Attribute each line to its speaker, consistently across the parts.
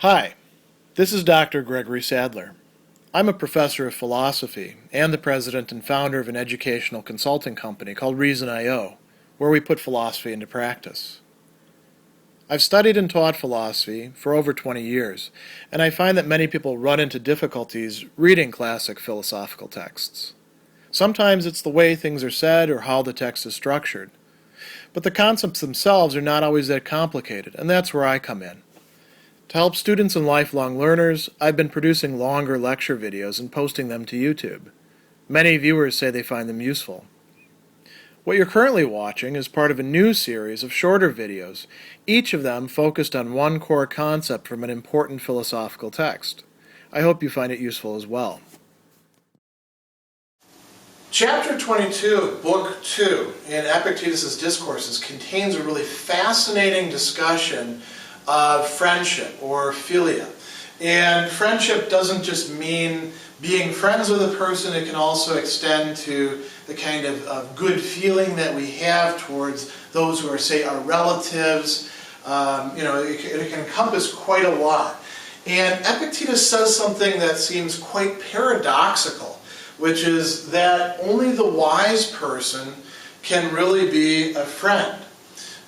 Speaker 1: Hi, this is Dr. Gregory Sadler. I'm a professor of philosophy and the president and founder of an educational consulting company called Reason.io, where we put philosophy into practice. I've studied and taught philosophy for over 20 years, and I find that many people run into difficulties reading classic philosophical texts. Sometimes it's the way things are said or how the text is structured. But the concepts themselves are not always that complicated, and that's where I come in. To help students and lifelong learners, I've been producing longer lecture videos and posting them to YouTube. Many viewers say they find them useful. What you're currently watching is part of a new series of shorter videos, each of them focused on one core concept from an important philosophical text. I hope you find it useful as well. Chapter 22 of Book 2 in Epictetus Discourses contains a really fascinating discussion of friendship, or philia. And friendship doesn't just mean being friends with a person, it can also extend to the kind of good feeling that we have towards those who are, say, our relatives. It can encompass quite a lot. And Epictetus says something that seems quite paradoxical, which is that only the wise person can really be a friend.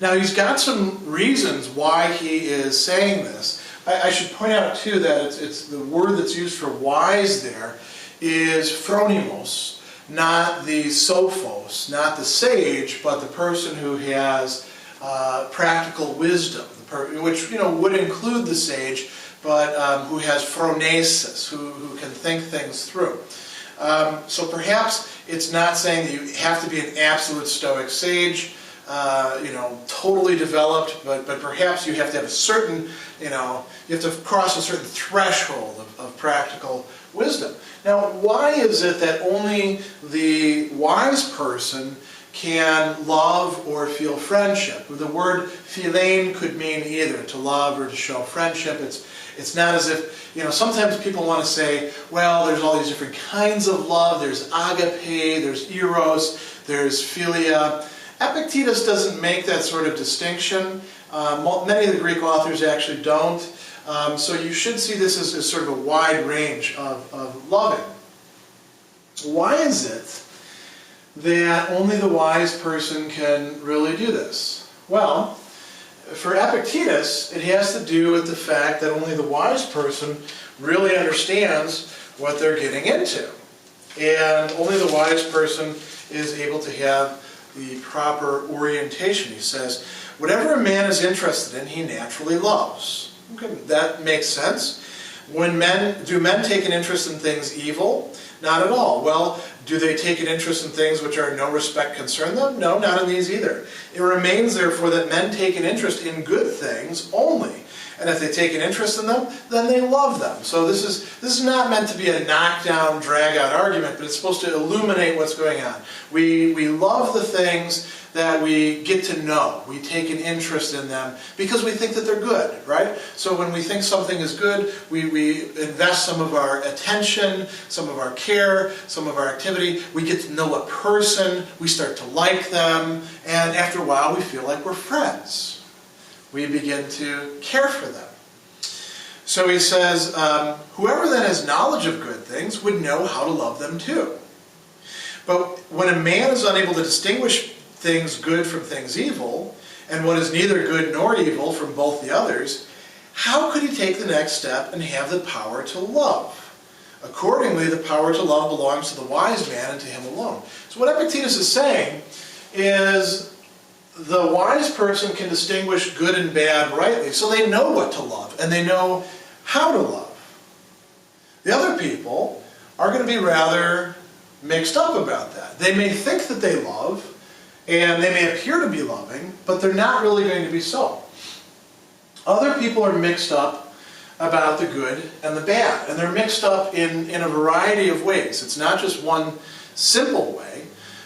Speaker 1: Now, he's got some reasons why he is saying this. I should point out, too, that it's the word that's used for wise there is phronimos, not the sophos, not the sage, but the person who has practical wisdom, which would include the sage, but who has phronesis, who can think things through. So perhaps it's not saying that you have to be an absolute Stoic sage, totally developed, but perhaps you have to have a certain, you have to cross a certain threshold of practical wisdom. Now, why is it that only the wise person can love or feel friendship? The word philein could mean either to love or to show friendship. It's not as if, sometimes people want to say, well, there's all these different kinds of love. There's agape, there's eros, there's philia. Epictetus doesn't make that sort of distinction. Many of the Greek authors actually don't. So you should see this as sort of a wide range of loving. Why is it that only the wise person can really do this? Well, for Epictetus, it has to do with the fact that only the wise person really understands what they're getting into. And only the wise person is able to have the proper orientation. He says, whatever a man is interested in, he naturally loves. Okay, that makes sense. Do men take an interest in things evil? Not at all. Well, do they take an interest in things which are in no respect concern them? No, not in these either. It remains, therefore, that men take an interest in good things only. And if they take an interest in them, then they love them. So this is not meant to be a knockdown, drag-out argument, but it's supposed to illuminate what's going on. We love the things that we get to know. We take an interest in them because we think that they're good, right? So when we think something is good, we invest some of our attention, some of our care, some of our activity. We get to know a person, we start to like them, and after a while we feel like we're friends. We begin to care for them. So he says, whoever then has knowledge of good things would know how to love them too. But when a man is unable to distinguish things good from things evil, and what is neither good nor evil from both the others, how could he take the next step and have the power to love? Accordingly, the power to love belongs to the wise man and to him alone. So what Epictetus is saying is, the wise person can distinguish good and bad rightly, so they know what to love, and they know how to love. The other people are going to be rather mixed up about that. They may think that they love, and they may appear to be loving, but they're not really going to be so. Other people are mixed up about the good and the bad, and they're mixed up in a variety of ways. It's not just one simple way.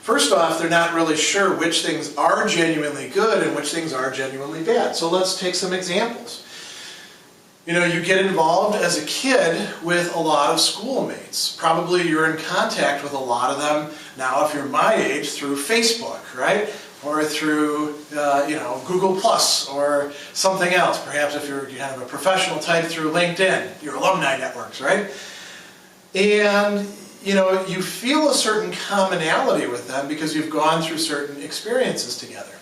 Speaker 1: First off, they're not really sure which things are genuinely good and which things are genuinely bad. So let's take some examples. You get involved as a kid with a lot of schoolmates. Probably you're in contact with a lot of them now, if you're my age, through Facebook, right? or through Google Plus or something else. Perhaps if you're kind of a professional type, through LinkedIn, your alumni networks, right? And you feel a certain commonality with them because you've gone through certain experiences together.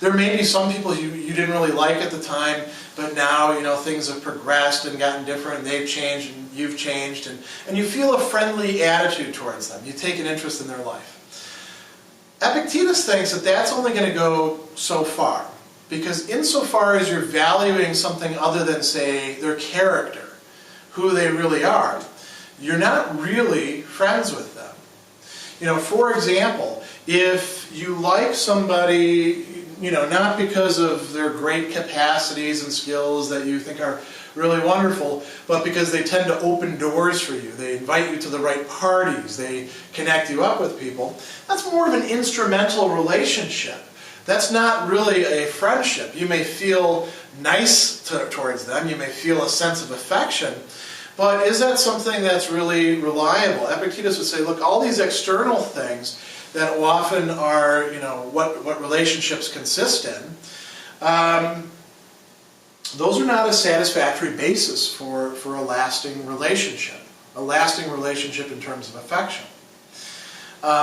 Speaker 1: There may be some people you didn't really like at the time, but now things have progressed and gotten different, and they've changed and you've changed, and you feel a friendly attitude towards them. You take an interest in their life. Epictetus thinks that that's only going to go so far, because insofar as you're valuing something other than, say, their character, who they really are, you're not really friends with them. For example, if you like somebody, not because of their great capacities and skills that you think are really wonderful, but because they tend to open doors for you. They invite you to the right parties. They connect you up with people. That's more of an instrumental relationship. That's not really a friendship. You may feel nice towards them. You may feel a sense of affection. But is that something that's really reliable? Epictetus would say, look, all these external things that often are, what relationships consist in, those are not a satisfactory basis for a lasting relationship in terms of affection.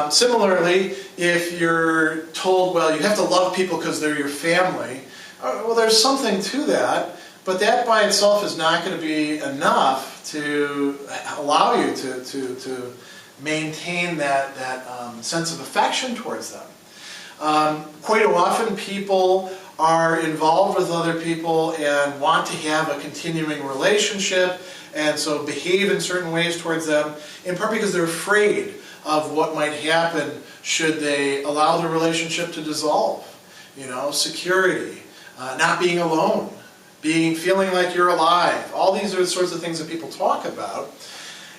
Speaker 1: Similarly, if you're told, well, you have to love people because they're your family, well, there's something to that, but that by itself is not going to be enough to allow you to maintain that sense of affection towards them. Quite often people are involved with other people and want to have a continuing relationship, and so behave in certain ways towards them, in part because they're afraid of what might happen should they allow the relationship to dissolve. Security, not being alone, feeling like you're alive. All these are the sorts of things that people talk about.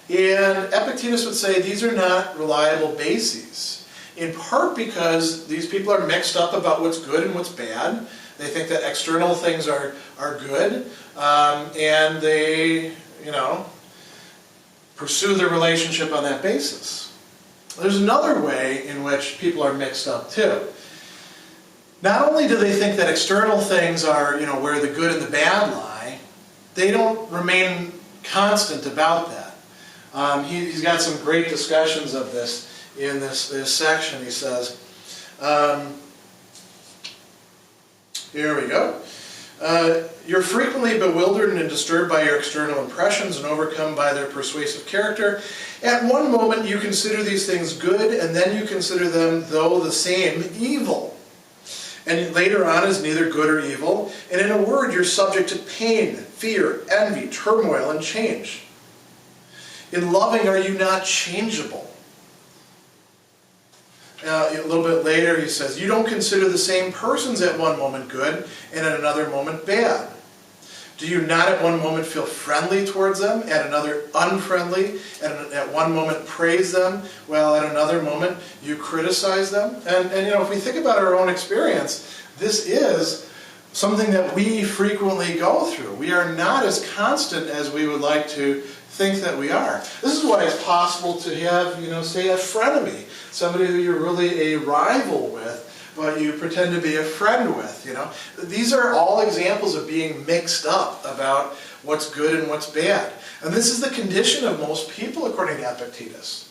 Speaker 1: And Epictetus would say these are not reliable bases, in part because these people are mixed up about what's good and what's bad. They think that external things are good, and they, pursue their relationship on that basis. There's another way in which people are mixed up too. Not only do they think that external things are, where the good and the bad lie, they don't remain constant about that. He's got some great discussions of this in this section. He says, here we go. You're frequently bewildered and disturbed by your external impressions and overcome by their persuasive character. At one moment you consider these things good, and then you consider them, though the same, evil. And later on is neither good or evil. And in a word, you're subject to pain, fear, envy, turmoil, and change. In loving, are you not changeable? A little bit later he says, you don't consider the same persons at one moment good and at another moment bad. Do you not at one moment feel friendly towards them, at another unfriendly, at one moment praise them, while at another moment you criticize them? And if we think about our own experience, this is something that we frequently go through. We are not as constant as we would like to think that we are. This is why it's possible to have, say, a frenemy, somebody who you're really a rival with, but you pretend to be a friend with, These are all examples of being mixed up about what's good and what's bad. And this is the condition of most people, according to Epictetus.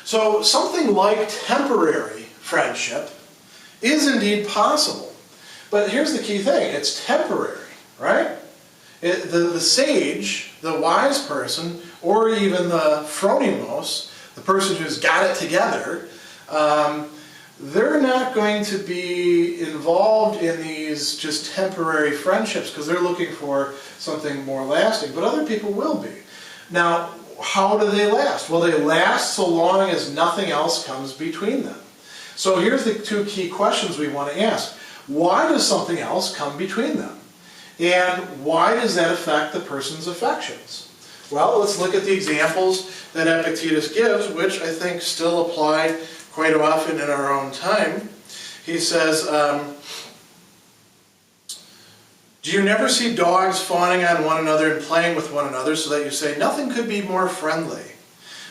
Speaker 1: So something like temporary friendship is indeed possible. But here's the key thing, it's temporary, right? The sage, the wise person, or even the phronimos, the person who's got it together, they're not going to be involved in these just temporary friendships because they're looking for something more lasting, but other people will be. Now, how do they last? Well, they last so long as nothing else comes between them. So here's the two key questions we want to ask. Why does something else come between them? And why does that affect the person's affections? Well, let's look at the examples that Epictetus gives, which I think still apply quite often in our own time. He says, do you never see dogs fawning on one another and playing with one another so that you say, nothing could be more friendly?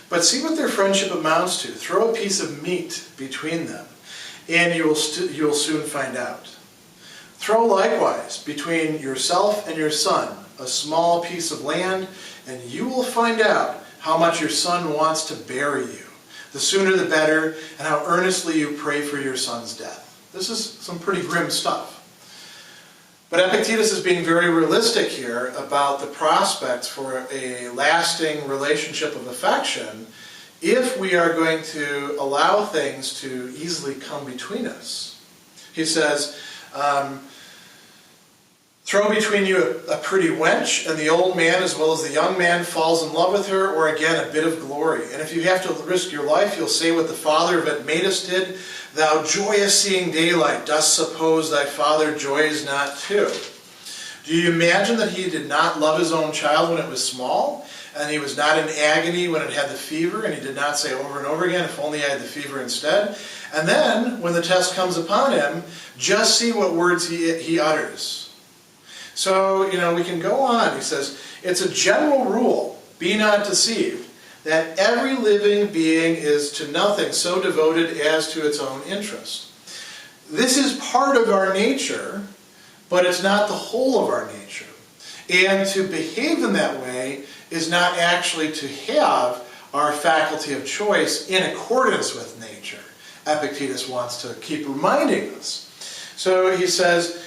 Speaker 1: But see what their friendship amounts to. Throw a piece of meat between them, and you will soon find out. Throw likewise between yourself and your son a small piece of land, and you will find out how much your son wants to bury you. The sooner the better, and how earnestly you pray for your son's death. This is some pretty grim stuff. But Epictetus is being very realistic here about the prospects for a lasting relationship of affection if we are going to allow things to easily come between us. He says, throw between you a pretty wench, and the old man as well as the young man falls in love with her, or again a bit of glory. And if you have to risk your life, you'll say what the father of Epictetus did, thou joyous seeing daylight, dost suppose thy father joys not too? Do you imagine that he did not love his own child when it was small, and he was not in agony when it had the fever, and he did not say over and over again, if only I had the fever instead? And then, when the test comes upon him, just see what words he utters. So, we can go on. He says, it's a general rule, be not deceived, that every living being is to nothing so devoted as to its own interest. This is part of our nature, but it's not the whole of our nature. And to behave in that way is not actually to have our faculty of choice in accordance with nature. Epictetus wants to keep reminding us. So he says,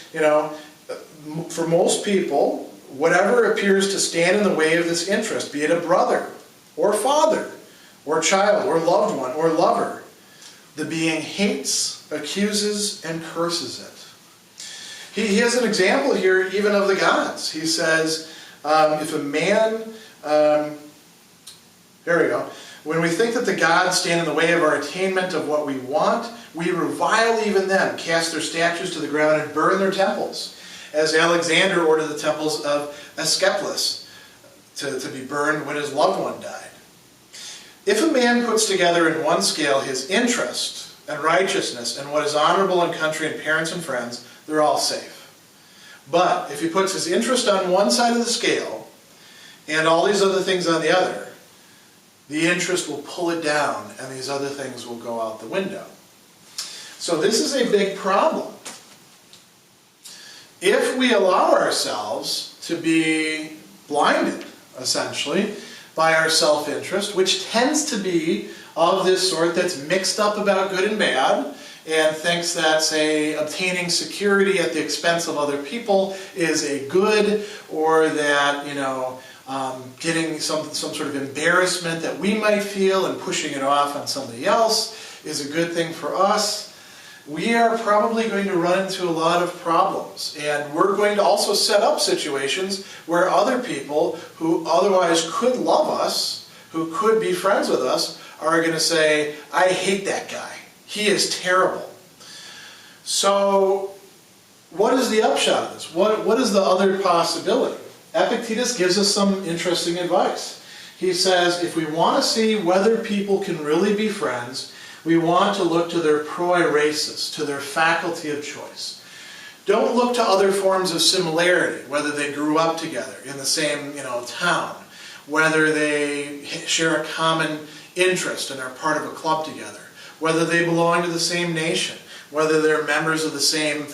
Speaker 1: for most people, whatever appears to stand in the way of this interest, be it a brother, or father, or child, or loved one, or lover, the being hates, accuses, and curses it. He has an example here even of the gods. He says, if a man, there we go, when we think that the gods stand in the way of our attainment of what we want, we revile even them, cast their statues to the ground, and burn their temples, as Alexander ordered the temples of Epictetus to be burned when his loved one died. If a man puts together in one scale his interest and righteousness and what is honorable in country and parents and friends, they're all safe. But if he puts his interest on one side of the scale and all these other things on the other, the interest will pull it down and these other things will go out the window. So this is a big problem. If we allow ourselves to be blinded, essentially, by our self-interest, which tends to be of this sort that's mixed up about good and bad, and thinks that, say, obtaining security at the expense of other people is a good, or that, getting some sort of embarrassment that we might feel and pushing it off on somebody else is a good thing for us, we are probably going to run into a lot of problems. And we're going to also set up situations where other people who otherwise could love us, who could be friends with us, are going to say, I hate that guy. He is terrible. So, what is the upshot of this? What is the other possibility? Epictetus gives us some interesting advice. He says, if we want to see whether people can really be friends, we want to look to their proeresis, to their faculty of choice. Don't look to other forms of similarity, whether they grew up together in the same town, whether they share a common interest and are part of a club together, whether they belong to the same nation, whether they're members of the same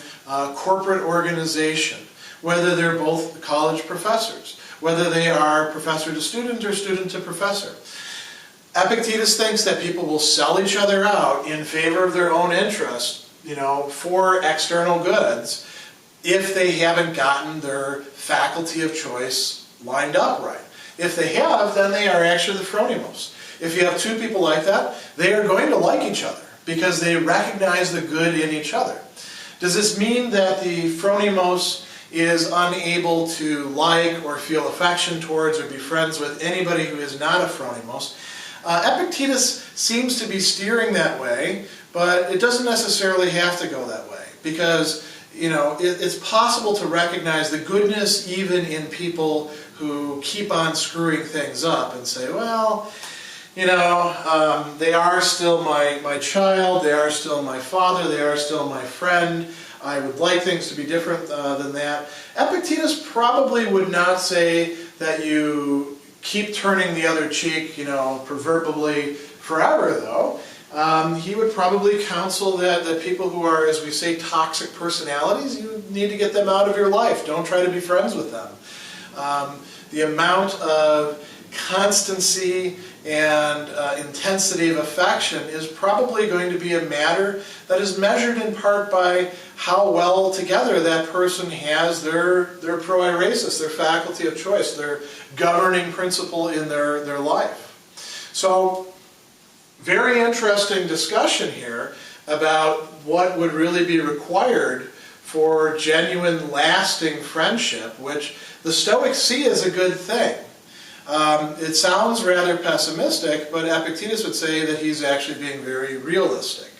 Speaker 1: corporate organization, whether they're both college professors, whether they are professor to student or student to professor. Epictetus thinks that people will sell each other out in favor of their own interest, for external goods, if they haven't gotten their faculty of choice lined up right. If they have, then they are actually the phronimos. If you have two people like that, they are going to like each other because they recognize the good in each other. Does this mean that the phronimos is unable to like or feel affection towards or be friends with anybody who is not a phronimos? Epictetus seems to be steering that way, but it doesn't necessarily have to go that way, because it's possible to recognize the goodness even in people who keep on screwing things up and say, well, they are still my child, they are still my father, they are still my friend. I would like things to be different than that. Epictetus probably would not say that you keep turning the other cheek, proverbially forever, though. He would probably counsel that people who are, as we say, toxic personalities, you need to get them out of your life. Don't try to be friends with them. The amount of constancy and intensity of affection is probably going to be a matter that is measured in part by how well together that person has their proairesis, their faculty of choice, their governing principle in their life. So, very interesting discussion here about what would really be required for genuine, lasting friendship, which the Stoics see as a good thing. It sounds rather pessimistic, but Epictetus would say that he's actually being very realistic.